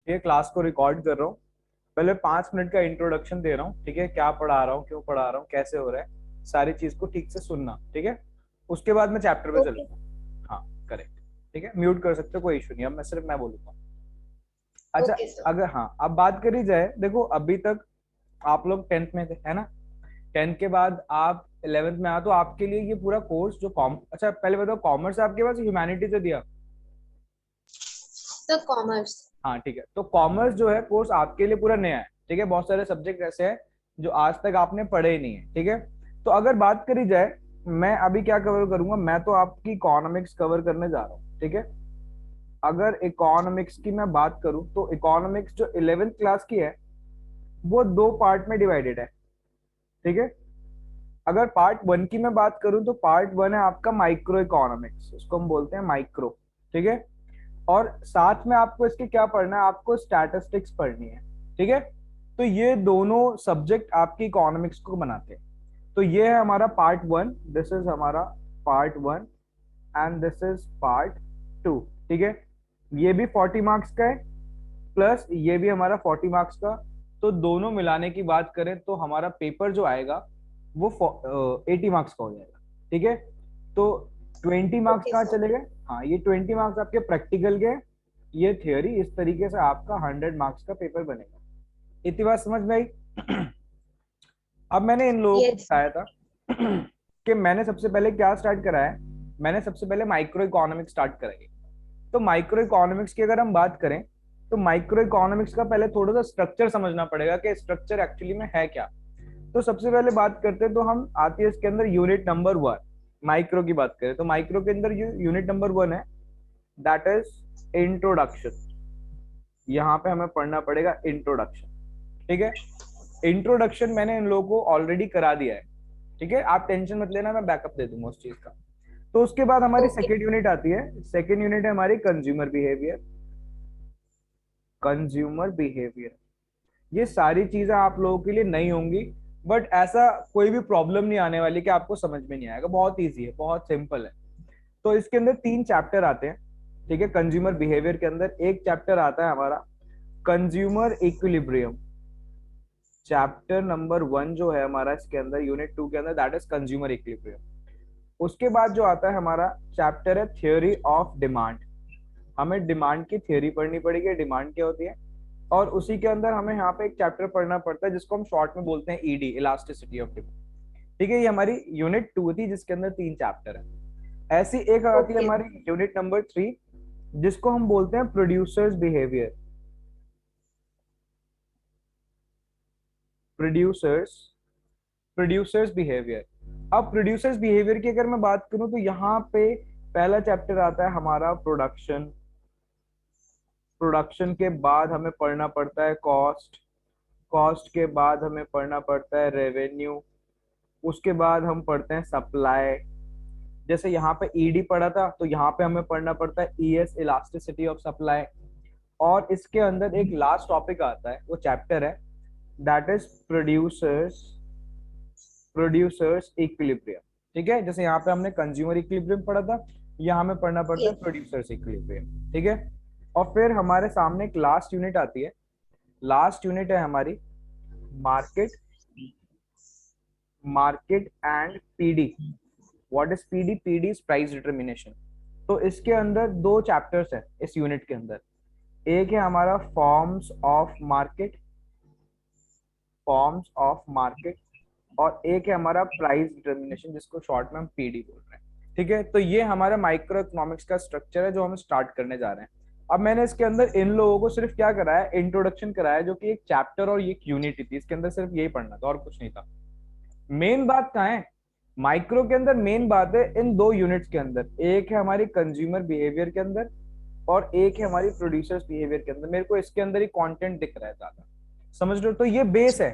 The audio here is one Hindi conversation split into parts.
ये क्लास को रिकॉर्ड कर रहा हूँ। पहले 5 मिनट का इंट्रोडक्शन दे रहा हूँ, ठीक है, क्या पढ़ा रहा हूँ, क्यों पढ़ा रहा हूँ, कैसे हो रहा है, सारी चीज को ठीक से सुनना, ठीक है। उसके बाद मैं चैप्टर पे ओके। चलूंगा। हाँ, करेक्ट। ठीक है, म्यूट कर सकते हो, कोई इशू नहीं, अब मैं बोलूंगा। अच्छा। Okay sir. अगर हाँ अब बात करी जाए, देखो अभी तक आप लोग 10th में थे, है ना। 10th के बाद आप 11th में आ, तो आपके लिए ये पूरा कोर्स जो कॉम अच्छा पहले बताओ, कॉमर्स है आपके पास, ह्यूमैनिटी से दिया। Sir commerce. हाँ ठीक है, तो कॉमर्स जो है कोर्स आपके लिए पूरा नया है, ठीक है। बहुत सारे सब्जेक्ट ऐसे हैं जो आज तक आपने पढ़े ही नहीं है, ठीक है। तो अगर बात करी जाए, मैं अभी क्या कवर करूंगा, मैं तो आपकी इकोनॉमिक्स कवर करने जा रहा हूँ, ठीक है। अगर इकोनॉमिक्स की मैं बात करूँ तो इकोनॉमिक्स जो 11th क्लास की है वो 2 पार्ट में डिवाइडेड है, ठीक है। अगर पार्ट 1 की मैं बात करूं तो पार्ट 1 है आपका माइक्रो इकोनॉमिक्स, उसको हम बोलते हैं माइक्रो, ठीक है। और साथ में आपको इसके क्या पढ़ना है, आपको स्टैटिस्टिक्स पढ़नी है, ठीक है। तो ये दोनों सब्जेक्ट आपकी इकोनॉमिक्स को बनाते हैं। तो ये है हमारा पार्ट 1, दिस इज हमारा part 1 and this is part 2, ठीक है। ये भी 40 मार्क्स का है, प्लस ये भी हमारा 40 मार्क्स का। तो दोनों मिलाने की बात करें तो हमारा पेपर जो आएगा वो 80 मार्क्स का हो जाएगा, ठीक है। तो 20 मार्क्स ओके कहाँ सर। चले गए, हाँ ये 20 मार्क्स आपके प्रैक्टिकल के, ये थियोरी, इस तरीके से आपका 100 मार्क्स का पेपर बनेगा। इतनी बात समझ में आई। अब मैंने इन लोगों को यस सर। बताया था कि मैंने सबसे पहले क्या स्टार्ट करा है, मैंने सबसे पहले माइक्रो इकोनॉमिक्स स्टार्ट कराई। तो माइक्रो इकोनॉमिक्स की अगर हम बात करें तो माइक्रो इकोनॉमिक्स का पहले थोड़ा सा स्ट्रक्चर समझना पड़ेगा कि स्ट्रक्चर एक्चुअली में है क्या। तो सबसे पहले बात करते हैं तो हम आती है इसके अंदर यूनिट नंबर 1। माइक्रो की बात करें तो माइक्रो के अंदर यूनिट नंबर 1 है, दैट इज इंट्रोडक्शन। यहाँ पे हमें पढ़ना पड़ेगा इंट्रोडक्शन, ठीक है। इंट्रोडक्शन मैंने इन लोगों को ऑलरेडी करा दिया है, ठीक है, आप टेंशन मत लेना, मैं बैकअप दे दूंगा उस चीज का। तो उसके बाद हमारी ओके। सेकेंड यूनिट आती है, सेकेंड यूनिट है हमारी कंज्यूमर बिहेवियर। कंज्यूमर बिहेवियर, ये सारी चीजें आप लोगों के लिए नहीं होंगी, बट ऐसा कोई भी प्रॉब्लम नहीं आने वाली कि आपको समझ में नहीं आएगा, बहुत इजी है, बहुत सिंपल है। तो इसके अंदर 3 चैप्टर आते हैं, ठीक है। कंज्यूमर बिहेवियर के अंदर एक चैप्टर आता है हमारा कंज्यूमर इक्विलिब्रियम। चैप्टर नंबर 1 जो है हमारा इसके अंदर यूनिट 2 के अंदर, दैट इज कंज्यूमर इक्विलिब्रियम। उसके बाद जो आता है हमारा चैप्टर है थियोरी ऑफ डिमांड। हमें डिमांड की थियोरी पढ़नी पड़ेगी, डिमांड क्या होती है। और उसी के अंदर हमें यहाँ पे एक चैप्टर पढ़ना पड़ता है जिसको हम शॉर्ट में बोलते हैं ईडी, इलास्टिसिटी ऑफ डिमांड, ठीक है। ये हमारी यूनिट 2 थी जिसके अंदर 3 चैप्टर है। ऐसी एक आती है ओके। हमारी यूनिट नंबर 3 जिसको हम बोलते हैं producers behaviour. Producers producers behaviour. अब प्रोड्यूसर्स बिहेवियर की अगर मैं बात करूं तो यहाँ पे पहला चैप्टर आता है हमारा प्रोडक्शन। प्रोडक्शन के बाद हमें पढ़ना पड़ता है कॉस्ट। कॉस्ट के बाद हमें पढ़ना पड़ता है रेवेन्यू। उसके बाद हम पढ़ते हैं सप्लाई। जैसे यहाँ पे ईडी पढ़ा था तो यहाँ पे हमें पढ़ना पड़ता है ईएस, इलास्टिसिटी ऑफ सप्लाई। और इसके अंदर एक लास्ट टॉपिक आता है, वो चैप्टर है, that is producers producers equilibrium, ठीक है। जैसे यहाँ पे हमने कंज्यूमर इक्विलिब्रियम पढ़ा था, यहाँ हमें पढ़ना पड़ता है यस। प्रोड्यूसर्स इक्विलिब्रियम, ठीक है। और फिर हमारे सामने एक लास्ट यूनिट आती है, लास्ट यूनिट है हमारी market. Market and PD. What is PD, PD is price determination. तो इसके अंदर 2 चैप्टर्स है इस यूनिट के अंदर। एक है हमारा forms of market, forms of market. और एक है हमारा प्राइस डिटर्मिनेशन जिसको शॉर्ट में हम पीडी बोल रहे हैं, ठीक है। तो ये हमारा माइक्रो इकोनॉमिक्स का स्ट्रक्चर है जो हम स्टार्ट करने जा रहे हैं। अब मैंने इसके अंदर इन लोगों को सिर्फ क्या कराया, इंट्रोडक्शन कराया, जो कि एक चैप्टर और एक यूनिट थी, इसके अंदर सिर्फ यही पढ़ना था और कुछ नहीं था। मेन बात कहाँ है, माइक्रो के अंदर मेन बात है इन 2 यूनिट्स के अंदर, एक है हमारी कंज्यूमर बिहेवियर के अंदर और एक है हमारी प्रोड्यूसर्स बिहेवियर के अंदर। मेरे को इसके अंदर ही कंटेंट दिख रहा है ज्यादा, समझ रहे हो। तो ये बेस है,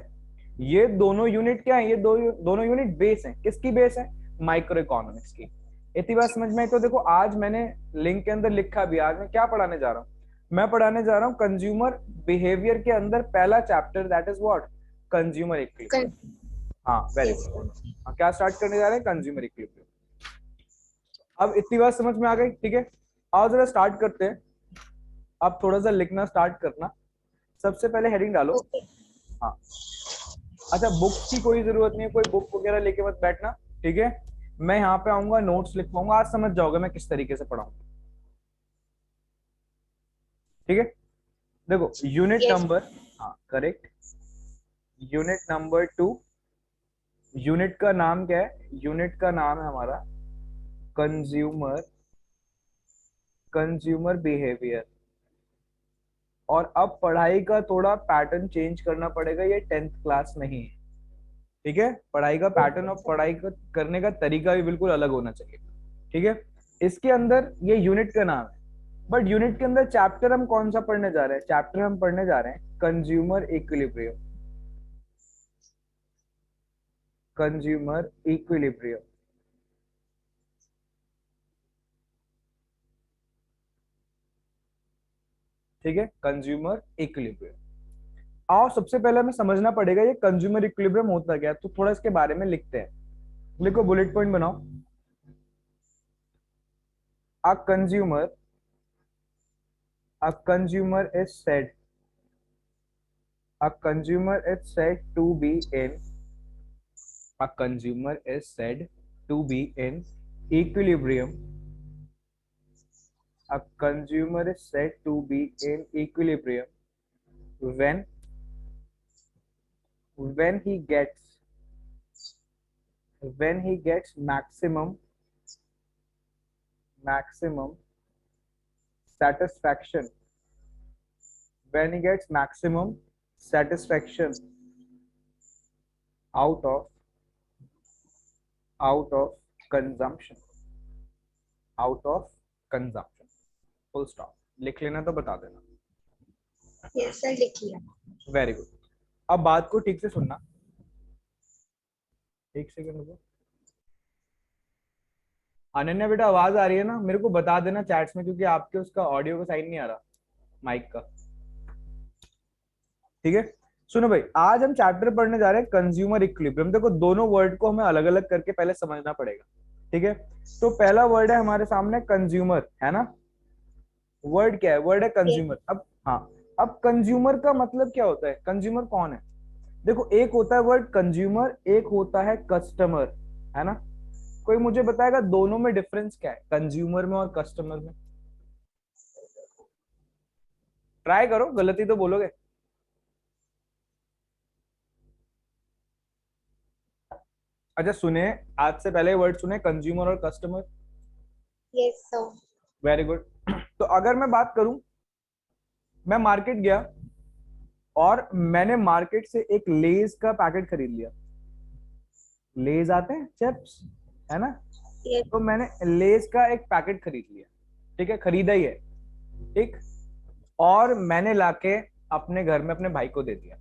ये दोनों यूनिट क्या है, ये दोनों यूनिट बेस है, किसकी बेस है, माइक्रो इकोनॉमिक्स की। इतनी बात समझ में आई। तो देखो आज मैंने लिंक के अंदर लिखा भी, आज मैं क्या पढ़ाने जा रहा हूँ, मैं पढ़ाने जा रहा हूँ कंज्यूमर बिहेवियर के अंदर पहला chapter, that is what, consumer equilibrium. हाँ वेरी यस गुड। सर। हाँ, क्या स्टार्ट करने जा रहे हैं, कंज्यूमर इक्विलिब्रियम। अब इतनी बात समझ में आ गई, ठीक है। आओ जरा स्टार्ट करते हैं। अब थोड़ा सा लिखना स्टार्ट करना। सबसे पहले हेडिंग डालो। ओके। हाँ, अच्छा बुक्स की कोई जरूरत नहीं है, कोई बुक वगैरह लेके मत बैठना, ठीक है। मैं यहाँ पे आऊंगा, नोट्स लिखवाऊंगा, आज समझ जाओगे मैं किस तरीके से पढ़ाऊंगा, ठीक है। देखो यूनिट यस। नंबर, हाँ करेक्ट, यूनिट नंबर 2। यूनिट का नाम क्या है? यूनिट का नाम है हमारा कंज्यूमर, कंज्यूमर बिहेवियर। और अब पढ़ाई का थोड़ा पैटर्न चेंज करना पड़ेगा, ये 10th क्लास नहीं है, ठीक है। पढ़ाई का पैटर्न और पढ़ाई का करने का तरीका भी बिल्कुल अलग होना चाहिए, ठीक है। इसके अंदर ये यूनिट का नाम है, बट यूनिट के अंदर चैप्टर हम कौन सा पढ़ने जा रहे हैं? चैप्टर हम पढ़ने जा रहे हैं कंज्यूमर इक्विलिब्रियम, कंज्यूमर इक्विलिब्रियम, ठीक है, कंज्यूमर इक्विलिब्रियम। आओ सबसे पहले हमें समझना पड़ेगा ये कंज्यूमर इक्विलिब्रियम होता क्या है, तो थोड़ा इसके बारे में लिखते हैं। लिखो, बुलेट पॉइंट बनाओ। A consumer, a consumer is said, a consumer is said to be in, a consumer is said to be in equilibrium, a consumer is said to be in equilibrium when when he gets when he gets maximum satisfaction, when he gets maximum satisfaction out of out of consumption, out of consumption, full stop। लिख लेना तो बता देना। यस सर, लिख लिया। Very good. अब बात को ठीक से सुनना, एक सेकंड रुको। अनन्या बेटा आवाज आ रही है ना, मेरे को बता देना चैट्स में, क्योंकि आपके उसका ऑडियो का साइन नहीं आ रहा माइक का, ठीक है। सुनो भाई, आज हम चैप्टर पढ़ने जा रहे हैं कंज्यूमर इक्विलिब्रियम। देखो दोनों वर्ड को हमें अलग अलग करके पहले समझना पड़ेगा, ठीक है। तो पहला वर्ड है हमारे सामने कंज्यूमर, है ना। वर्ड क्या है? वर्ड है यस। कंज्यूमर। अब हाँ, अब कंज्यूमर का मतलब क्या होता है? कंज्यूमर कौन है? देखो एक होता है वर्ड कंज्यूमर, एक होता है कस्टमर, है ना। कोई मुझे बताएगा दोनों में डिफरेंस क्या है, कंज्यूमर में और कस्टमर में? ट्राई करो, गलती तो बोलोगे। अच्छा सुने, आज से पहले वर्ड सुने कंज्यूमर और customer. Yes sir. Very good. तो अगर मैं बात करूं, मैं मार्केट गया और मैंने मार्केट से एक लेज का पैकेट खरीद लिया। लेज आते हैं चिप्स, है ना। यस। तो मैंने लेज का एक पैकेट खरीद लिया, ठीक है, खरीदा ही है, ठीक। और मैंने लाके अपने घर में अपने भाई को दे दिया,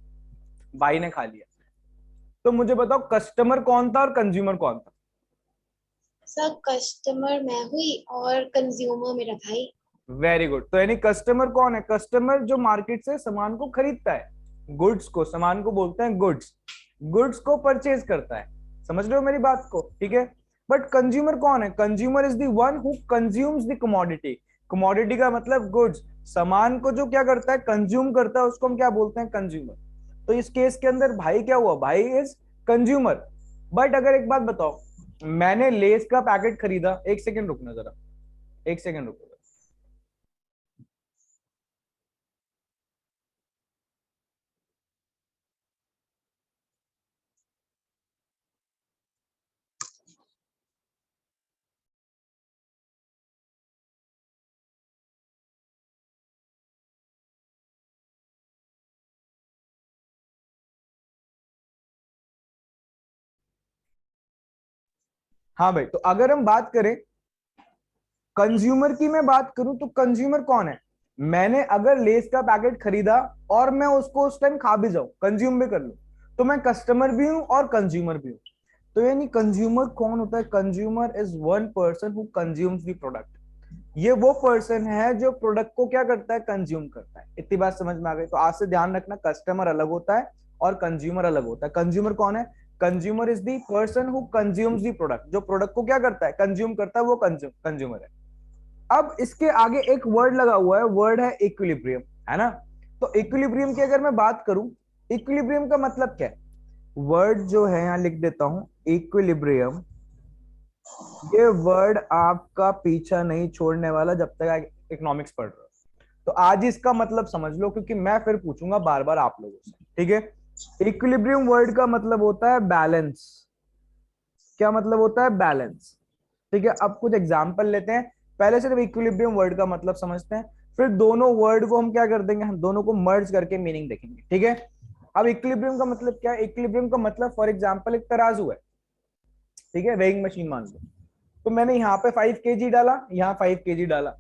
भाई ने खा लिया। तो मुझे बताओ कस्टमर कौन था और कंज्यूमर कौन था? सर कस्टमर मैं हुई और कंज्यूमर मेरा भाई। Very good. तो यानी कस्टमर कौन है? कस्टमर जो मार्केट से सामान को खरीदता है, गुड्स को, सामान को बोलते हैं गुड्स, गुड्स को परचेज करता है। समझ रहे हो मेरी बात को, ठीक है। बट कंज्यूमर कौन है? Consumer is the one who consumes the commodity. Commodity का मतलब गुड्स, सामान को जो क्या करता है, कंज्यूम करता है, उसको हम क्या बोलते हैं? कंज्यूमर। तो इस केस के अंदर भाई क्या हुआ? भाई इज कंज्यूमर। बट अगर एक बात बताओ, मैंने लेस का पैकेट खरीदा, एक सेकेंड रुकना जरा, एक सेकेंड रुको। हाँ भाई, तो अगर हम बात करें कंज्यूमर की, मैं बात करूं तो कंज्यूमर कौन है? मैंने अगर लेस का पैकेट खरीदा और मैं उसको उस टाइम खा भी जाऊं, कंज्यूम भी कर लूं, तो मैं कस्टमर भी हूं और कंज्यूमर भी हूं। तो यानी कंज्यूमर कौन होता है? Consumer is one person who consumes the product. ये वो पर्सन है जो प्रोडक्ट को क्या करता है? कंज्यूम करता है। इतनी बात समझ में आ गई? तो आज से ध्यान रखना, कस्टमर अलग होता है और कंज्यूमर अलग होता है। कंज्यूमर कौन है? Consumer is the person who consumes the product. जो प्रोडक्ट को क्या करता है? कंज्यूम करता है, वो कंज्यूमर है। अब इसके आगे एक वर्ड लगा हुआ है, वर्ड है इक्विलिब्रियम, है ना। तो इक्विलिब्रियम की अगर मैं बात करूं, इक्विलिब्रियम का मतलब क्या है, वर्ड जो है यहां लिख देता हूं इक्विलिब्रियम। ये वर्ड आपका पीछा नहीं छोड़ने वाला जब तक आप इकोनॉमिक्स पढ़ रहे हो। तो आज इसका मतलब समझ लो, क्योंकि मैं फिर पूछूंगा बार बार आप लोगों से, ठीक है। इक्विलिब्रियम वर्ड का मतलब होता है बैलेंस। क्या मतलब होता है? बैलेंस। ठीक है, अब कुछ एग्जांपल लेते हैं। पहले सिर्फ इक्विलिब्रियम वर्ड का मतलब समझते हैं, फिर दोनों वर्ड को हम क्या कर देंगे, हम दोनों को मर्ज करके मीनिंग देखेंगे, ठीक है। अब इक्विलिब्रियम का मतलब क्या है? इक्विलिब्रियम का मतलब फॉर एग्जांपल एक तराजू है, ठीक है, वेइंग मशीन मान लो। तो मैंने यहाँ पे 5 kg डाला, यहाँ 5 kg डाला,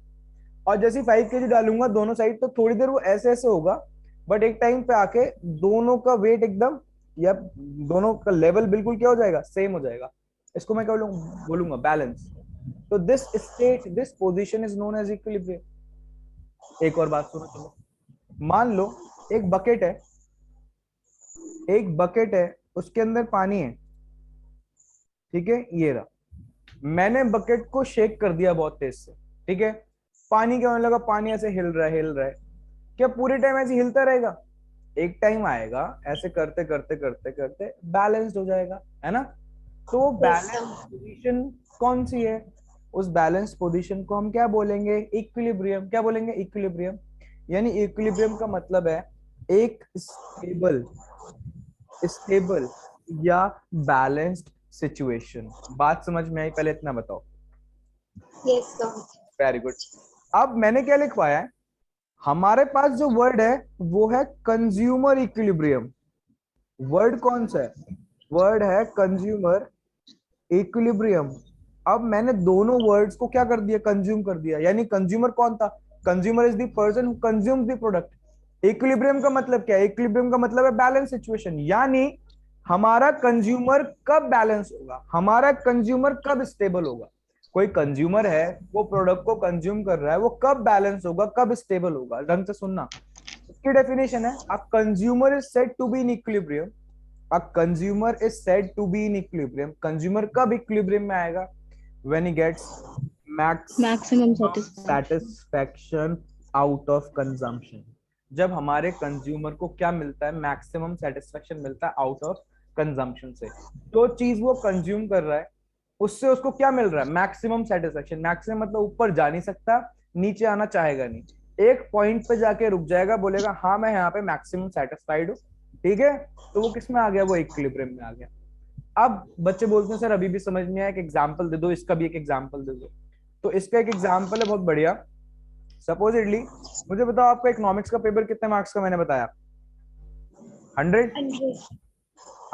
और जैसे 5 kg डालूंगा दोनों साइड, तो थोड़ी देर वो ऐसे ऐसे होगा, बट एक टाइम पे आके दोनों का वेट एकदम, या दोनों का लेवल बिल्कुल क्या हो जाएगा, सेम हो जाएगा। इसको मैं क्या बोलूंगा? बैलेंस। तो this state, this position is known as equilibrium. एक और बात सुनो, चलो मान लो एक बकेट है, एक बकेट है, उसके अंदर पानी है, ठीक है, ये रहा। मैंने बकेट को शेक कर दिया बहुत तेज से, ठीक है। पानी क्या होने लगा, पानी ऐसे हिल रहा है, हिल रहा है। क्या पूरे टाइम ऐसे हिलता रहेगा? एक टाइम आएगा ऐसे करते करते करते करते बैलेंस्ड हो जाएगा, है ना। तो वो यस बैलेंस सर। पोजीशन कौन सी है? उस बैलेंस पोजीशन को हम क्या बोलेंगे? इक्विलिब्रियम। क्या बोलेंगे? इक्विलिब्रियम। यानी इक्विलिब्रियम का मतलब है एक स्टेबल, स्टेबल या बैलेंस्ड सिचुएशन। बात समझ में आई? पहले इतना बताओ। Yes sir. Very good. अब मैंने क्या लिखवाया है, हमारे पास जो वर्ड है वो है कंज्यूमर इक्विलिब्रियम। वर्ड कौन सा है? वर्ड है कंज्यूमर इक्विलिब्रियम। अब मैंने दोनों वर्ड्स को क्या कर दिया? कंज्यूम कर दिया। यानी कंज्यूमर कौन था? Consumer is the person who consumes the product. Equilibrium का मतलब क्या है? इक्विलिब्रियम का मतलब है बैलेंस सिचुएशन। यानी हमारा कंज्यूमर कब बैलेंस होगा, हमारा कंज्यूमर कब स्टेबल होगा। कोई कंज्यूमर है, वो प्रोडक्ट को कंज्यूम कर रहा है, वो कब बैलेंस होगा, कब स्टेबल होगा? ढंग से सुनना। इसकी डेफिनेशन है, a consumer is said to be in equilibrium. A consumer is said to be in equilibrium. Consumer कब equilibrium में आएगा? When he gets maximum maximum satisfaction. satisfaction out of consumption. जब हमारे कंज्यूमर को क्या मिलता है? मैक्सिमम सेटिस्फेक्शन मिलता है आउट ऑफ कंजम्पशन से। जो चीज वो कंज्यूम कर रहा है उससे उसको क्या मिल रहा है? Maximum satisfaction. मैक्सिमम मतलब ऊपर जा नहीं सकता, नीचे आना चाहेगा नहीं, एक पॉइंट पे जाके रुक जाएगा, बोलेगा हाँ मैं यहाँ पे मैक्सिमम सेटिस्फाइड हूँ, ठीक है। तो वो किस में आ गया? वो इक्विलिब्रियम में आ गया। अब बच्चे बोलते हैं सर अभी भी समझ नहीं आया, एक एग्जांपल दे दो, इसका भी एक एग्जांपल दे दो। तो इसका एक एग्जांपल है बहुत बढ़िया। सपोजिटली मुझे बताओ, आपका इकोनॉमिक्स का पेपर कितने मार्क्स का मैंने बताया? 100। 100।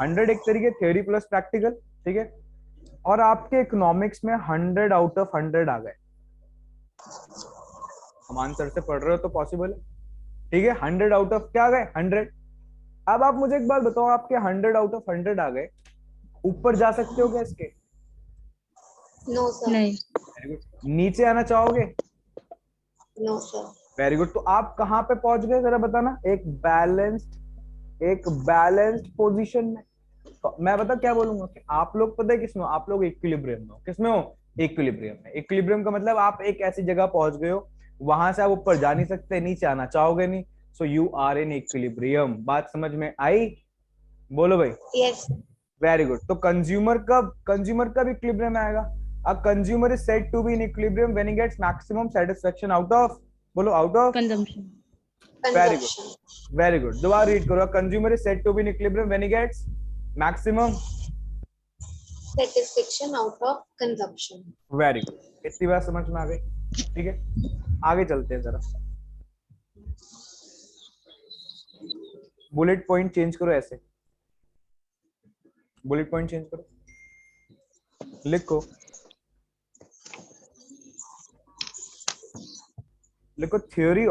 100 एक तरीके थ्योरी प्लस प्रैक्टिकल, ठीक है। और आपके इकोनॉमिक्स में 100 आउट ऑफ 100 आ गए। हम आंसर से पढ़ रहे हो तो पॉसिबल है, ठीक है। 100 आउट ऑफ क्या आ गए? 100। अब आप मुझे एक बात बताओ, आपके 100 आउट ऑफ 100 आ गए, ऊपर जा सकते हो क्या इसके? No sir. नहीं। Very good. नीचे आना चाहोगे? No sir. Very good. तो आप कहां पे पहुंच गए जरा बताना? एक बैलेंस्ड, एक बैलेंस्ड पोजीशन में। तो मैं बता क्या बोलूंगा कि आप लोग पता है किसमें हो? आप लोग इक्विलिब्रियम में हो। किसमें हो? इक्विलिब्रियम में। इक्विलिब्रियम का मतलब आप एक ऐसी जगह पहुंच गए हो, वहां से आप ऊपर जा नहीं सकते, नीचे आना चाहोगे नहीं। So you are in equilibrium. बात समझ में आई? बोलो भाई। यस। Very good. तो कंज्यूमर कब इक्विलिब्रियम में आएगा? A consumer is said to be in equilibrium when he gets maximum satisfaction out of, बोलो out of. Consumption. Very good, consumption. Very good. दोबारा रीड करो। Consumer is said to be in equilibrium when he gets maximum. Satisfaction out of consumption. Very good. इतनी बात समझ में आ गई, ठीक है। आगे चलते हैं जरा। बुलेट पॉइंट चेंज करो, ऐसे बुलेट पॉइंट चेंज करो, लिखो, लिखो theory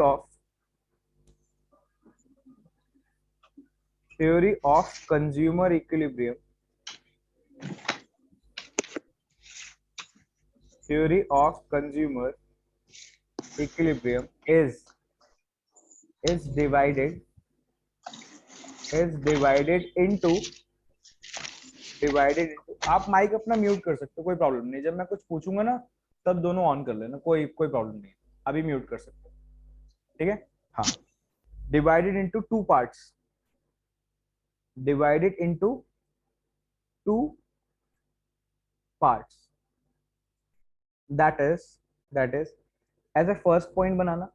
of consumer equilibrium. Theory of consumer equilibrium is divided into आप माइक अपना म्यूट कर सकते हो, कोई प्रॉब्लम नहीं। जब मैं कुछ पूछूंगा ना तब दोनों ऑन कर लेना, कोई प्रॉब्लम नहीं है। अभी म्यूट कर सकते हो, ठीक है। हाँ, divided into two parts, divided into two parts, that is as a first point बनाना,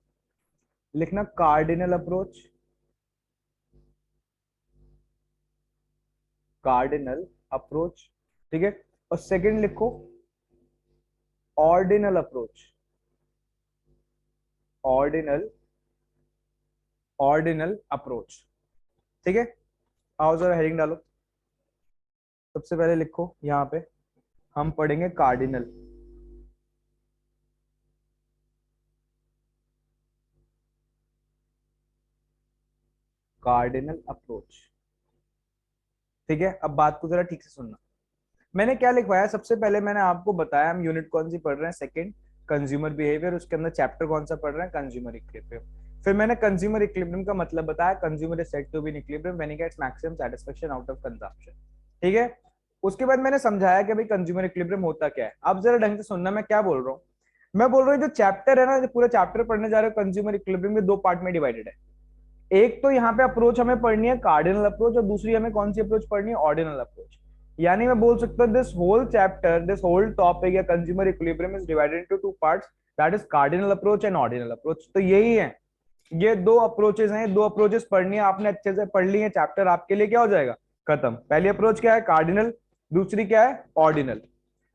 लिखना कार्डिनल अप्रोच, कार्डिनल अप्रोच, ठीक है, और सेकंड लिखो ordinal approach, ordinal ordinal approach, ठीक है। आओ जरा हेडिंग डालो। सबसे पहले लिखो यहाँ पे हम पढ़ेंगे कार्डिनल, कार्डिनल अप्रोच, ठीक है। अब बात को जरा ठीक से सुनना। मैंने क्या लिखवाया, सबसे पहले मैंने आपको बताया हम यूनिट कौन सी पढ़ रहे हैं, सेकंड कंज्यूमर बिहेवियर, उसके अंदर चैप्टर कौन सा पढ़ रहे हैं, कंज्यूमर इक्विलिब्रियम। फिर मैंने कंज्यूमर इक्विलिब्रियम का मतलब बताया, consumer is said to be in equilibrium when he gets maximum satisfaction out of consumption, ठीक है। उसके बाद मैंने समझाया कि भाई कंज्यूमर इक्विलिब्रियम होता क्या है। अब जरा ढंग से सुनना मैं क्या बोल रहा हूँ। मैं बोल रहा हूँ जो चैप्टर है ना, जो पूरा चैप्टर पढ़ने जा रहे हो कंज्यूमर इक्विलिब्रियम में दो पार्ट में डिवाइडेड है। एक तो यहाँ पे अप्रोच हमें पढ़नी है कार्डिनल अप्रोच, और दूसरी हमें कौन सी अप्रोच पढ़नी है, ऑर्डिनल अप्रोच। यानी मैं बोल सकता हूँ this whole chapter, this whole topic या consumer equilibrium is divided into two parts, that is cardinal approach and ordinal approach. तो यही है, ये दो अप्रोचेस हैं, दो अप्रोचेस पढ़नी है आपने, अच्छे से पढ़ ली है, चैप्टर आपके लिए क्या हो जाएगा, खत्म। पहली अप्रोच क्या है, कार्डिनल, दूसरी क्या है, ऑर्डिनल।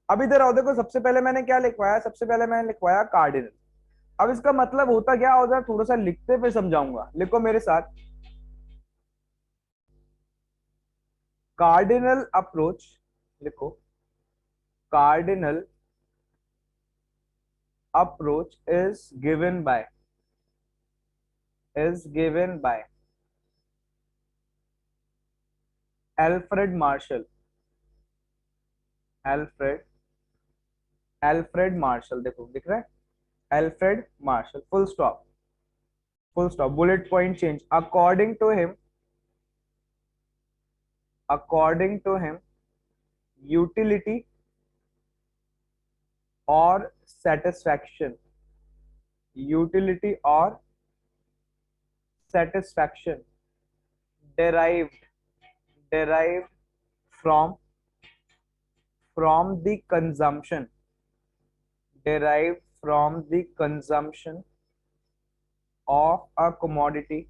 अब इधर आओ, देखो सबसे पहले मैंने क्या लिखवाया, सबसे पहले मैंने लिखवाया कार्डिनल। अब इसका मतलब होता क्या हो, जरा थोड़ा सा लिखते फिर समझाऊंगा, लिखो मेरे साथ। कार्डिनल अप्रोच, लिखो cardinal approach is given by Alfred Marshall, Alfred Alfred Marshall, देखो दिख रहा है, Alfred Marshall, full stop, full stop, bullet point change. According to him utility और सेटिस्फैक्शन, यूटिलिटी और satisfaction derived derived from the consumption, derived from the consumption of a commodity,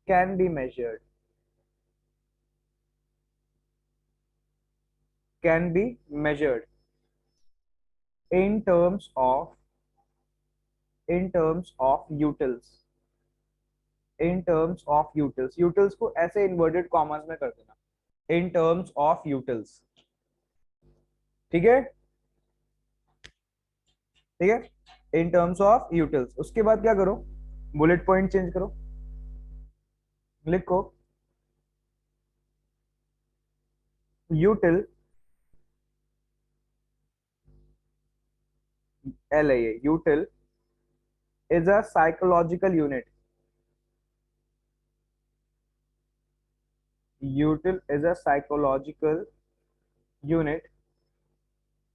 can be measured, in terms of utils, utils को ऐसे इन्वर्टेड कॉमर्स में कर देना, in terms of utils, ठीक है, ठीक है, in terms of utils। उसके बाद क्या करो, बुलेट पॉइंट चेंज करो, लिखो util, LIA, util is a psychological unit, util is a psychological unit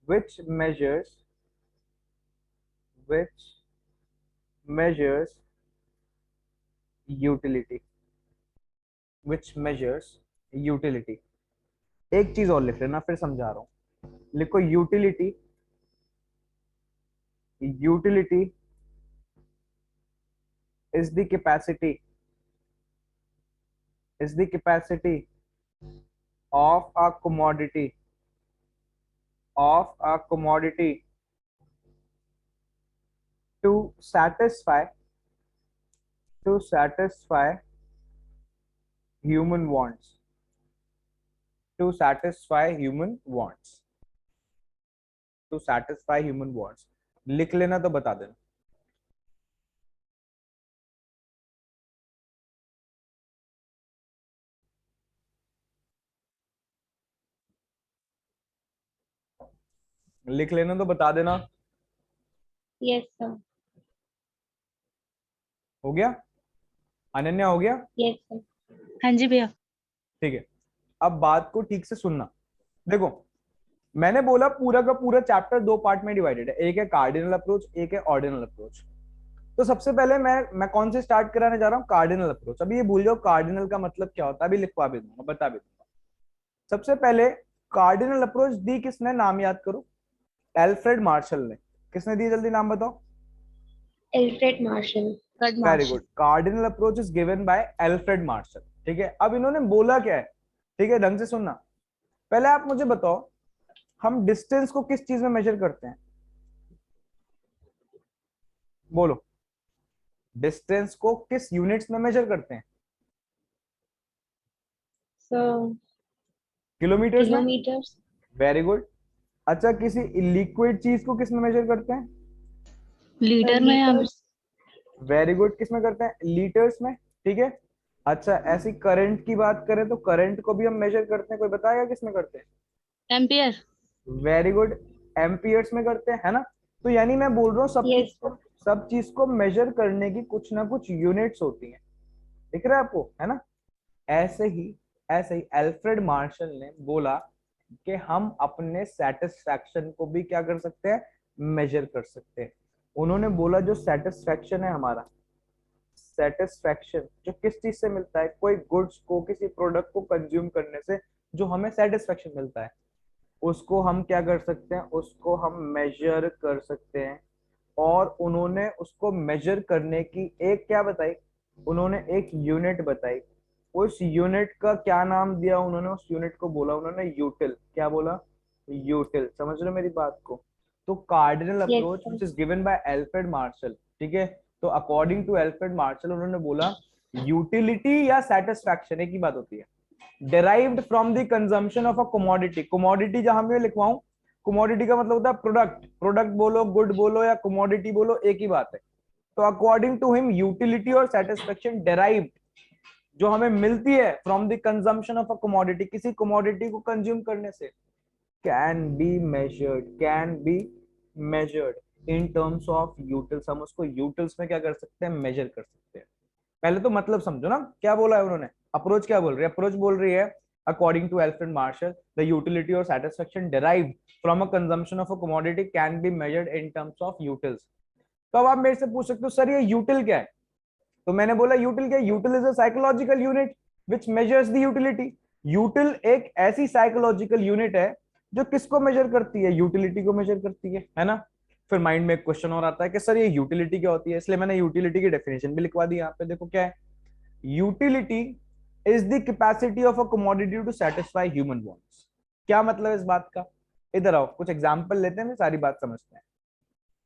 which measures utility, एक चीज और लिख लेना, फिर समझा रहा हूं, लिखो utility is the capacity of a commodity to satisfy human wants, लिख लेना तो बता देना। लिख लेना तो बता देना। Yes sir. हो गया, अनन्या हो गया? Yes sir. हाँ जी भैया। ठीक है, अब बात को ठीक से सुनना। देखो मैंने बोला पूरा का पूरा चैप्टर दो पार्ट में डिवाइडेड है, एक है कार्डिनल अप्रोच, एक है ऑर्डिनल अप्रोच। तो सबसे पहले मैं कौन से स्टार्ट कराने जा रहा हूँ, कार्डिनल अप्रोच। अभी ये भूल जाओ कार्डिनल का मतलब क्या होता है, अभी लिखवा भी दूंगा, बता भी दूंगा। सबसे पहले कार्डिनल अप्रोच दी किसने, नाम याद करो, एल्फ्रेड मार्शल ने। किसने दी, जल्दी नाम बताओ। Alfred Marshall. Very good, cardinal approach is given by Alfred martial. ठीक है, अब इन्होंने बोला क्या है, ठीक है, ढंग से सुनना। पहले आप मुझे बताओ, हम डिस्टेंस को किस चीज में मेजर करते हैं, बोलो, डिस्टेंस को किस यूनिट्स में मेजर करते हैं, सो किलोमीटर्स में। किलोमीटर्स। Very good. अच्छा, किसी लिक्विड चीज को किस में मेजर करते हैं, लीटर में या लीटर्स। वेरी गुड, किस में करते हैं, लीटर्स में। ठीक है। अच्छा, ऐसी करंट की बात करें तो करंट को भी हम मेजर करते हैं, कोई बताएगा किस में करते हैं, एम्पियर? वेरी गुड, एम्पियर्स में करते हैं, है ना। तो यानी मैं बोल रहा हूँ यस सर। सब चीज को मेजर करने की कुछ ना कुछ यूनिट्स होती हैं, दिख रहा है आपको, है ना। ऐसे ही एल्फ्रेड मार्शल ने बोला कि हम अपने सेटिस्फैक्शन को भी क्या कर सकते हैं, मेजर कर सकते हैं। उन्होंने बोला जो सेटिस्फैक्शन है हमारा, सेटिस्फैक्शन जो किस चीज से मिलता है, कोई गुड्स को, किसी प्रोडक्ट को कंज्यूम करने से जो हमें सेटिस्फैक्शन मिलता है, उसको हम क्या कर सकते हैं, उसको हम मेजर कर सकते हैं। और उन्होंने उसको मेजर करने की एक क्या बताई, उन्होंने एक यूनिट बताई। उस यूनिट का क्या नाम दिया उन्होंने, उस यूनिट को बोला उन्होंने यूटिल। क्या बोला, यूटिल। समझ रहे हो मेरी बात को। तो cardinal yes approach sir. Which is given by Alfred martial, ठीक है। तो अकॉर्डिंग टू एल्फ्रेड मार्शल उन्होंने बोला यूटिलिटी या सेटिस्फैक्शन एक ही बात होती है, derived from the consumption of a commodity। commodity जहां मैं लिखवाऊं, commodity का मतलब होता है प्रोडक्ट, प्रोडक्ट बोलो, गुड बोलो या commodity बोलो, एक ही बात है। तो अकॉर्डिंग टू हिम यूटिलिटी और सेटिस्फेक्शन derived जो हमें मिलती है from the consumption of a commodity, किसी commodity को कंज्यूम करने से, can be measured in terms of utils. हम उसको यूटिल्स में क्या कर सकते हैं, मेजर कर सकते हैं। पहले तो मतलब समझो ना, क्या बोला है उन्होंने, अप्रोच क्या बोल रही है, अप्रोच बोल रही है according to Alfred Marshall the utility और satisfaction derived from a consumption of a commodity can be measured in terms of utils. तो अब आप मेरे से पूछ सकते हो सर ये यूटिल क्या है, तो मैंने बोला यूटिल क्या है, यूटिल is a psychological unit which measures the utility. यूटिल एक ऐसी साइकोलॉजिकल यूनिट है जो किसको मेजर करती है, यूटिलिटी को मेजर करती है ना। फिर माइंड में एक क्वेश्चन और आता है कि सर ये यूटिलिटी क्या होती है, इसलिए मैंने यूटिलिटी की डेफिनेशन भी लिखवा दी यहाँ पे, देखो क्या है, utility is the capacity of a commodity to satisfy human wants. क्या मतलब है इस बात का, इधर आओ कुछ एग्जांपल लेते हैं, सारी बात समझते हैं।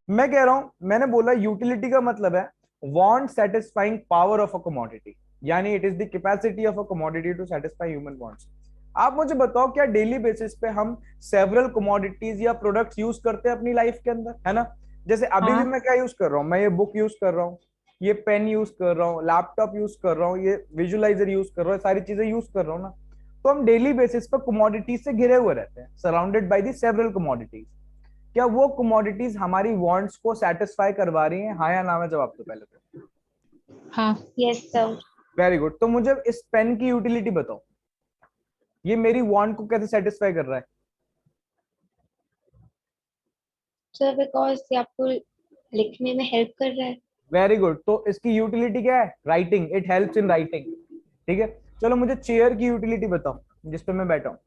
मैं कह रहा हूं, मैंने बोला यूटिलिटी का मतलब है want satisfying power of a commodity, यानी it is the capacity of a commodity to satisfy human wants. आप मुझे बताओ क्या डेली बेसिस पे हम सेवरल कमोडिटीज या प्रोडक्ट्स यूज करते हैं अपनी लाइफ के अंदर, है ना। जैसे अभी भी हाँ। मैं क्या यूज कर रहा हूँ, मैं ये बुक यूज कर रहा हूँ, ये पेन यूज कर रहा हूँ, लैपटॉप यूज कर रहा हूँ, ये विजुअलाइजर यूज कर रहा हूँ, सारी चीजें यूज कर रहा हूँ ना। तो हम डेली बेसिस पर कमोडिटीज से घिरे हुए रहते हैं, surrounded by the several commodities. क्या वो कमोडिटीज हमारी वांट्स को सेटिस्फाई करवा रही हैं, हाँ या ना में जवाब तो पहले तो। हाँ। Yes sir. वेरी गुड, तो मुझे इस पेन की यूटिलिटी बताओ, ये मेरी वांट को कैसे सेटिस्फाई कर रहा है। सर बिकॉज ये आपको लिखने में हेल्प कर रहा है। वेरी गुड, तो इसकी यूटिलिटी क्या है, writing, it helps in writing. ठीक है, चलो मुझे चेयर की यूटिलिटी बताओ जिसपे मैं बैठा हूँ,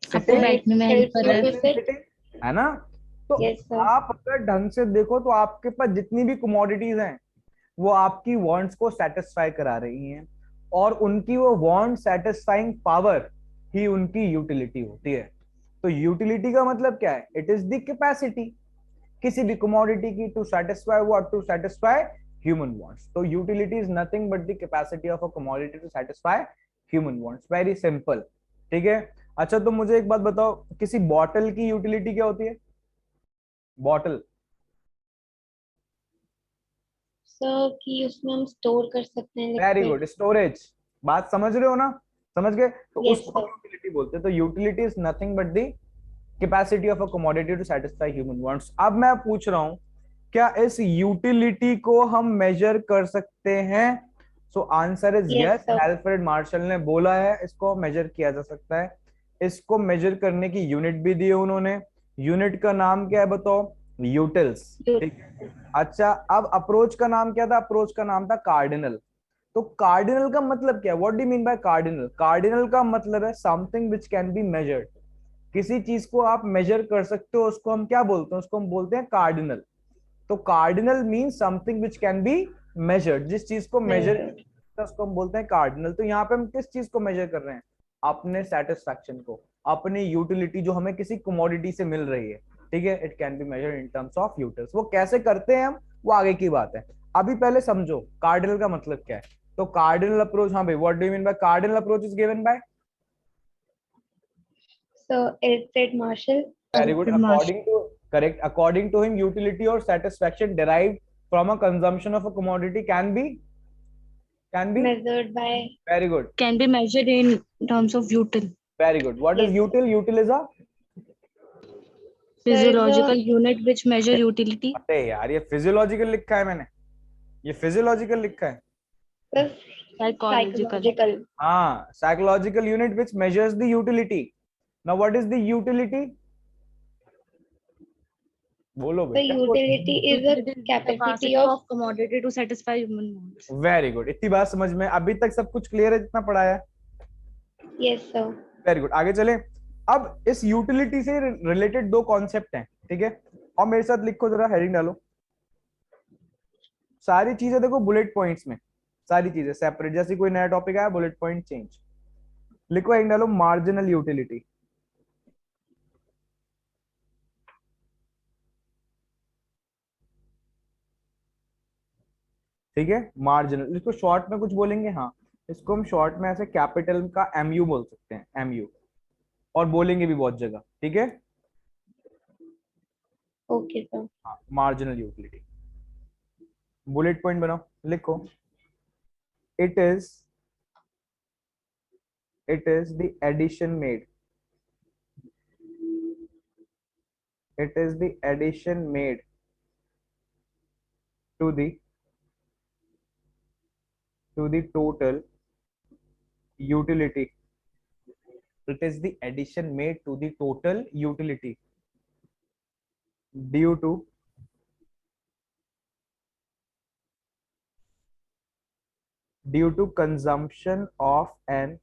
आपको सिटिंग, सर इट बैठने में हेल्प हेल्प्स कर यू रहा है। To sit. सिटिंग, है ना। तो यस सर। आप अगर ढंग से देखो तो आपके पास जितनी भी कमोडिटीज हैं वो आपकी वांट्स को सेटिस्फाई करा रही हैं, और उनकी वो वांट सेटिस्फाइंग पावर ही उनकी यूटिलिटी होती है। तो यूटिलिटी का मतलब क्या है, इट इज द कैपेसिटी किसी भी कमोडिटी की to satisfy what, to satisfy human wants. तो utility is nothing but the capacity of a commodity to satisfy human wants, very simple. ठीक है। अच्छा, तो मुझे एक बात बताओ, किसी बॉटल की यूटिलिटी क्या होती है, बॉटल। सर कि उसमें हम स्टोर कर सकते हैं वेरी लिक्विड। Good, storage. बात समझ रहे हो ना, समझ गए, तो यस उसको हम सर। यूटिलिटी बोलते हैं। तो utility is nothing but the capacity of a commodity to satisfy human wants. अब मैं पूछ रहा हूं, क्या इस यूटिलिटी को हम मेजर कर सकते हैं so answer is Yes, yes, sir. Alfred Marshall ने बोला है इसको मेजर किया जा सकता है। इसको मेजर करने की यूनिट भी दी है उन्होंने। यूनिट का नाम क्या है बताओ? यूटिल्स। ठीक है। अच्छा, अब अप्रोच का नाम क्या था? अप्रोच का नाम था कार्डिनल। तो कार्डिनल का मतलब क्या है? What do mean by cardinal? Cardinal का मतलब है something which can be measured. किसी चीज को आप मेजर कर सकते हो, उसको हम क्या बोलते हैं? उसको हम बोलते हैं कार्डिनल। तो cardinal mean something which can be measured. जिस चीज को मेजर Measured. उसको हम बोलते हैं कार्डिनल। तो यहाँ पे हम किस चीज को मेजर कर रहे हैं? अपने सेटिस्फैक्शन को, अपनी यूटिलिटी जो हमें किसी कमोडिटी से मिल रही है। ठीक है, it can be measured in terms of utils. वो कैसे करते हैं हम, वो आगे की बात है। अभी पहले समझो कार्डिनल का मतलब क्या है। तो कार्डिनल अप्रोच, हाँ भाई, what do you mean by cardinal approach is given bye? So Alfred Marshall. Very good. Alfred Marshall. According to correct. According to him, utility or satisfaction derived from a consumption of a commodity can be Measured by. very good. Can be measured in terms of util. Very good. What is Yes. util? Util is a Sir is Physiological a. unit which measure utility. अरे यार, ये फिजियोलॉजिकल लिखा है मैंने, ये फिजियोलॉजिकल लिखा है। Sir, Psychological. psychological. हाँ, psychological unit which measures the utility. Now what is the utility? बोलो The बेटा। utility is a Utility is the capacity capacity of. of commodity to satisfy human wants. Very good, इतनी बात समझ में, अभी तक सब कुछ क्लियर है जितना पढ़ाया है? Yes, sir. वेरी गुड, आगे चले। अब इस यूटिलिटी से रिलेटेड दो कॉन्सेप्ट हैं, ठीक है? और मेरे साथ लिखो जरा, हेडिंग डालो। सारी चीजें देखो बुलेट पॉइंट्स में, सारी चीजें सेपरेट। जैसे कोई नया टॉपिक आया, बुलेट पॉइंट चेंज। लिखो, हेडिंग डालो मार्जिनल यूटिलिटी। ठीक है, मार्जिनल। इसको शॉर्ट में कुछ बोलेंगे, हाँ, इसको हम शॉर्ट में ऐसे कैपिटल का एमयू बोल सकते हैं, एमयू। और बोलेंगे भी बहुत जगह, ठीक है? Okay, sir. हाँ, मार्जिनल यूटिलिटी। बुलेट पॉइंट बनाओ, लिखो, it is the addition made, it is the addition made to the total utility. It is the addition made to the total utility due to consumption of an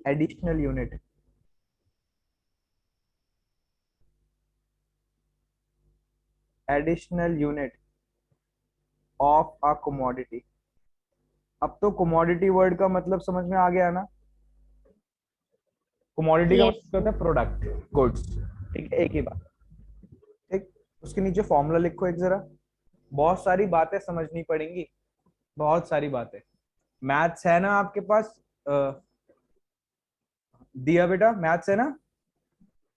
additional unit. Additional unit of a commodity. अब तो commodity वर्ड का मतलब समझ में आ गया ना? commodity का Yes. मतलब होता है प्रोडक्ट, गुड्स। ठीक है, एक ही बात। ठीक, उसके नीचे फॉर्मूला लिखो एक जरा। बहुत सारी बातें समझनी पड़ेंगी, बहुत सारी बातें। मैथ्स है ना आपके पास? दिया बेटा, मैथ्स है ना?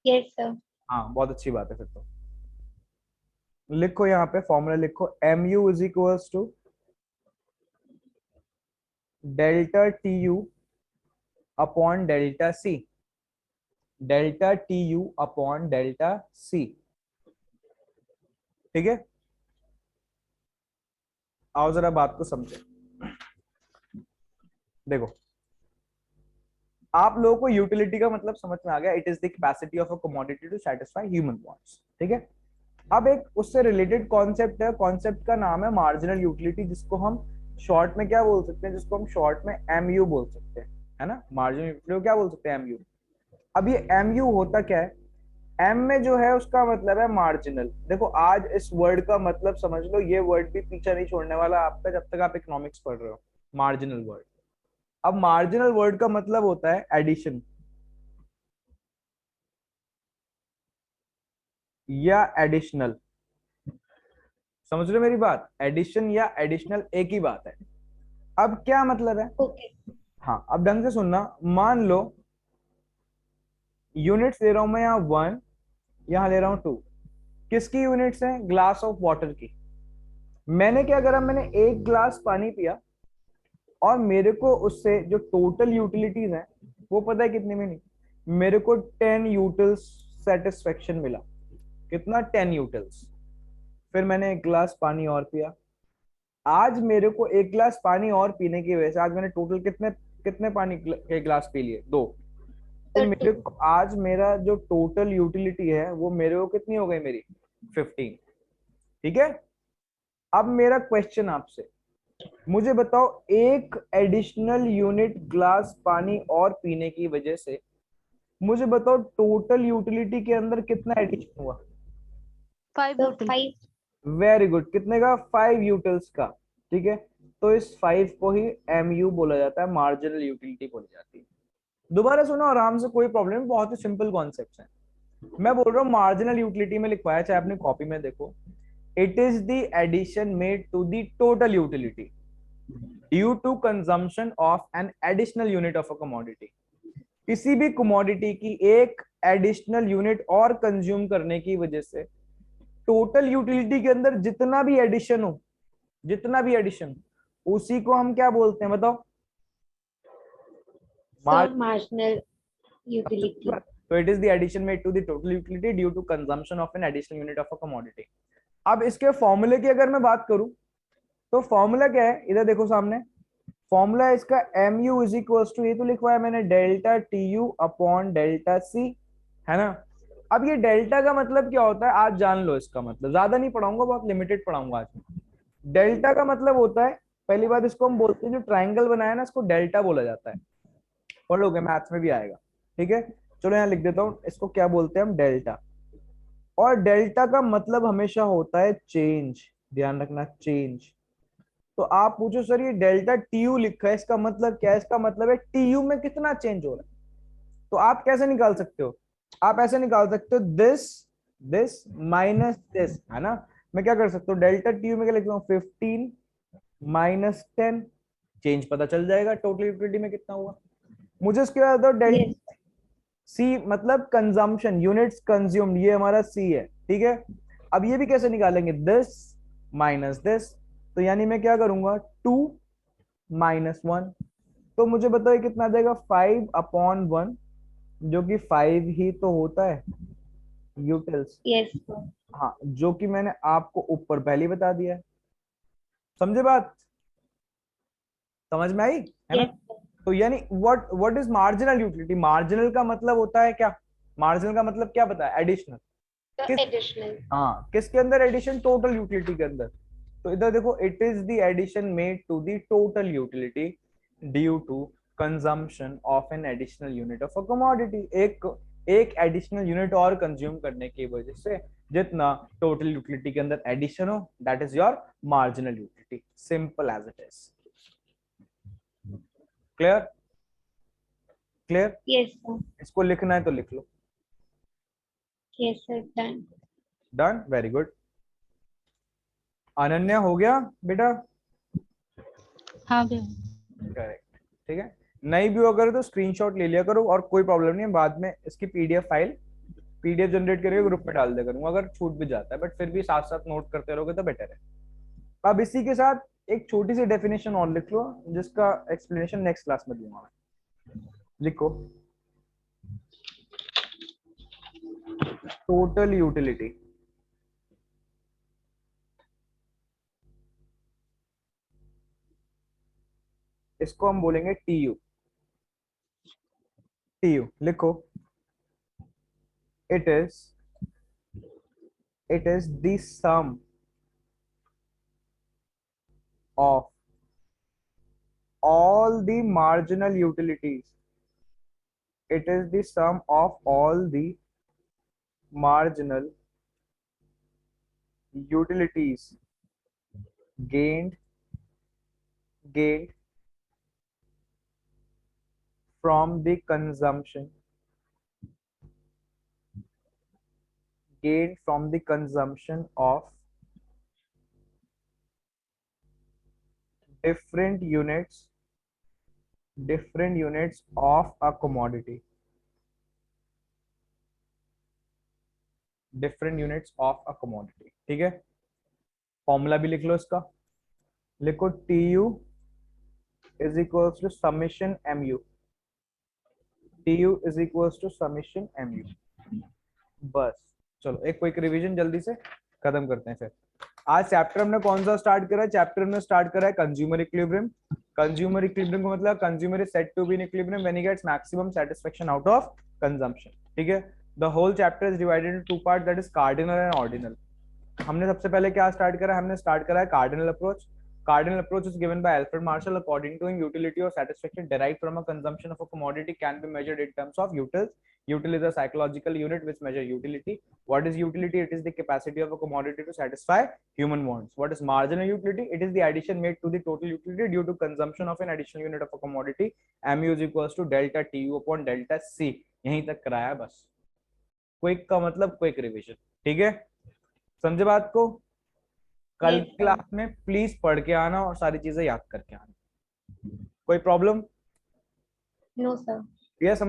Yes, sir. हाँ, बहुत अच्छी बात है फिर तो। लिखो यहाँ पे फॉर्मूला लिखो, mu is equals to delta T U upon delta C. Delta T U upon delta C. ठीक है, आओ जरा बात को समझे। देखो, आप लोगों को यूटिलिटी का मतलब समझ में आ गया। It is the capacity of a commodity to satisfy human wants. ठीक है, अब एक उससे रिलेटेड कॉन्सेप्ट है, कॉन्सेप्ट का नाम है मार्जिनल यूटिलिटी, जिसको हम शॉर्ट में क्या बोल सकते हैं? जिसको हम शॉर्ट में एमयू बोल सकते हैं, है ना? मार्जिनल यूटिलिटी को क्या बोल सकते हैं? एमयू। अब ये एमयू होता क्या है? एम में जो है उसका मतलब है मार्जिनल। देखो, आज इस वर्ड का मतलब समझ लो, ये वर्ड भी पीछा नहीं छोड़ने वाला आपका जब तक आप इकोनॉमिक्स पढ़ रहे हो। मार्जिनल वर्ड, अब मार्जिनल वर्ड का मतलब होता है एडिशन या एडिशनल। समझ रहे हो मेरी बात? एडिशन या एडिशनल एक ही बात है। अब क्या मतलब है? Okay. हाँ, अब ढंग से सुनना। मान लो यूनिट्स ले रहा हूं मैं, यहाँ 1, यहाँ ले रहा हूं 2। किसकी यूनिट्स हैं? ग्लास ऑफ वाटर की। मैंने क्या करा? मैंने एक ग्लास पानी पिया और मेरे को उससे जो टोटल यूटिलिटीज हैं वो पता है कितनी मिली? मेरे को 10 यूटिल्स सेटिस्फेक्शन मिला। कितना? 10 यूटिल्स। फिर मैंने एक ग्लास पानी और पिया, आज मेरे को एक गिलास पानी और पीने की वजह से आज मैंने टोटल कितने कितने पानी के गिलास पी लिए? 2। तो मेरे को आज मेरा जो टोटल यूटिलिटी है वो मेरे को कितनी हो गई मेरी? 15। ठीक है। अब मेरा क्वेश्चन आपसे, मुझे बताओ एक एडिशनल यूनिट ग्लास पानी और पीने की वजह से मुझे बताओ टोटल यूटिलिटी के अंदर कितना एडिशन हुआ? 5 सर util. 5। Very good. कितने का? 5 यूटिल्स का। ठीक है। तो इस 5 को ही MU बोला जाता है, मार्जिनल यूटिलिटी बोली जाती है। दोबारा सुनो आराम से, कोई प्रॉब्लम नहीं, बहुत ही सिंपल कॉन्सेप्ट है। मैं बोल रहा हूँ मार्जिनल यूटिलिटी में लिखवाया, चाहे अपनी कॉपी में देखो, it is the addition made to the total utility due to consumption of an additional unit of a commodity. किसी भी कमोडिटी की एक एडिशनल यूनिट और कंज्यूम करने की वजह से टोटल यूटिलिटी के अंदर जितना भी एडिशन हो, जितना भी एडिशन, उसी को हम क्या बोलते हैं बताओ? Sir marginal utility. तो it is the addition made to the total utility due to consumption of an additional unit of a commodity. अब इसके फॉर्मूले की अगर मैं बात करूं तो फॉर्मूला क्या है? इधर देखो सामने, फॉर्मूला है इसका MU इज इक्वल टू, ये तो लिखवाया मैंने, delta TU upon delta C, है ना। अब ये डेल्टा का मतलब क्या होता है आज जान लो, इसका मतलब ज्यादा नहीं पढ़ाऊंगा, बहुत लिमिटेड पढ़ाऊंगा आज। डेल्टा का मतलब होता है, पहली बात इसको हम बोलते हैं, जो ट्राइंगल बनाया ना इसको डेल्टा बोला जाता है, पढ़ोगे मैथ्स में भी आएगा। ठीक है, चलो यहाँ लिख देता हूँ, इसको क्या बोलते हैं हम? डेल्टा। और डेल्टा का मतलब हमेशा होता है चेंज, ध्यान रखना, चेंज। तो आप पूछो सर ये डेल्टा TU लिखा है, इसका मतलब क्या है? इसका मतलब है TU में कितना चेंज हो रहा है। तो आप कैसे निकाल सकते हो? आप ऐसे निकाल सकते हो, दिस दिस माइनस दिस, है ना। मैं क्या कर सकता हूँ, डेल्टा TU में क्या लिखता हूँ? 15 माइनस 10, चेंज पता चल जाएगा टोटल यूटिलिटी में कितना हुआ। मुझे इसके बाद डेल्टा C मतलब कंजम्पशन, यूनिट्स कंज्यूम्ड, ये हमारा C है। ठीक है। अब ये भी कैसे निकालेंगे? दिस माइनस दिस, तो यानी मैं क्या करूंगा? 2 माइनस 1, तो मुझे बताओ ये कितना आ जाएगा? 5 अपॉन 1, जो कि 5 ही तो होता है यूटिल्स। Yes sir. हाँ, जो कि मैंने आपको ऊपर पहले ही बता दिया है। समझे बात? समझ में आई, है ना। यस तो यानी what is marginal utility? Marginal का मतलब होता है क्या? मार्जिनल का मतलब क्या पता है? एडिशनल। सर किस, एडिशनल। हाँ किसके अंदर एडिशन? टोटल यूटिलिटी के अंदर। तो इधर देखो, it is the addition made to the total utility due to consumption of an additional unit of a commodity. एक एडिशनल यूनिट और कंज्यूम करने की वजह से जितना टोटल यूटिलिटी के अंदर एडिशन हो, that is your marginal utility. Simple as it is. Clear? Clear? Yes sir. इसको लिखना है तो लिख लो। Yes sir, done. Done, very good. Ananya हो गया बेटा? हाँ भैया। करेक्ट। ठीक है, नहीं भी हो अगर तो स्क्रीनशॉट ले लिया करो, और कोई प्रॉब्लम नहीं है, बाद में इसकी PDF फाइल, PDF जनरेट करके ग्रुप में डाल दिया करूंगा, अगर छूट भी जाता है, बट फिर भी साथ साथ नोट करते रहोगे तो बेटर है। अब इसी के साथ एक छोटी सी डेफिनेशन और लिख लो, जिसका एक्सप्लेनेशन नेक्स्ट क्लास में दूंगा मैं। लिखो, टोटल यूटिलिटी इसको हम बोलेंगे TU। TU लिखो, it is the sum of all the marginal utilities. It is the sum of all the marginal utilities gained from the consumption of different units of a commodity. different units of a commodity। ठीक है, फॉर्मूला भी लिख लो इसका। लिखो TU is equals to summation MU। TU is equals to summation MU। बस, चलो एक क्विक रिवीजन जल्दी से खत्म करते हैं फिर। आज चैप्टर हमने कौन सा स्टार्ट करा है? चैप्टर हमने स्टार्ट करा है कंज्यूमर इक्विलिब्रियम। कंज्यूमर इक्विलिब्रियम का मतलब consumer is said to be in equilibrium when he gets maximum satisfaction out of consumption. ठीक है, the whole chapter is divided into two part, that is cardinal and ordinal. हमने सबसे पहले क्या स्टार्ट करा है? हमने स्टार्ट करा है cardinal approach. Cardinal approach is given by Alfred Marshall. According to him, utility or satisfaction derived from a consumption of a commodity can be measured in terms of utils. Util is a psychological unit which measures utility. What is utility? It is the capacity of a commodity to satisfy human wants. What is marginal utility? It is the addition made to the total utility due to consumption of an additional unit of a commodity. Mu is equals to delta Tu upon delta C. यहीं तक कराया बस। क्विक का मतलब क्विक रिवीजन। ठीक है, समझे बात को? कल Yes, sir. क्लास में प्लीज पढ़ के आना और सारी चीजें याद करके आना। कोई प्रॉब्लम? No, sir. ये समझ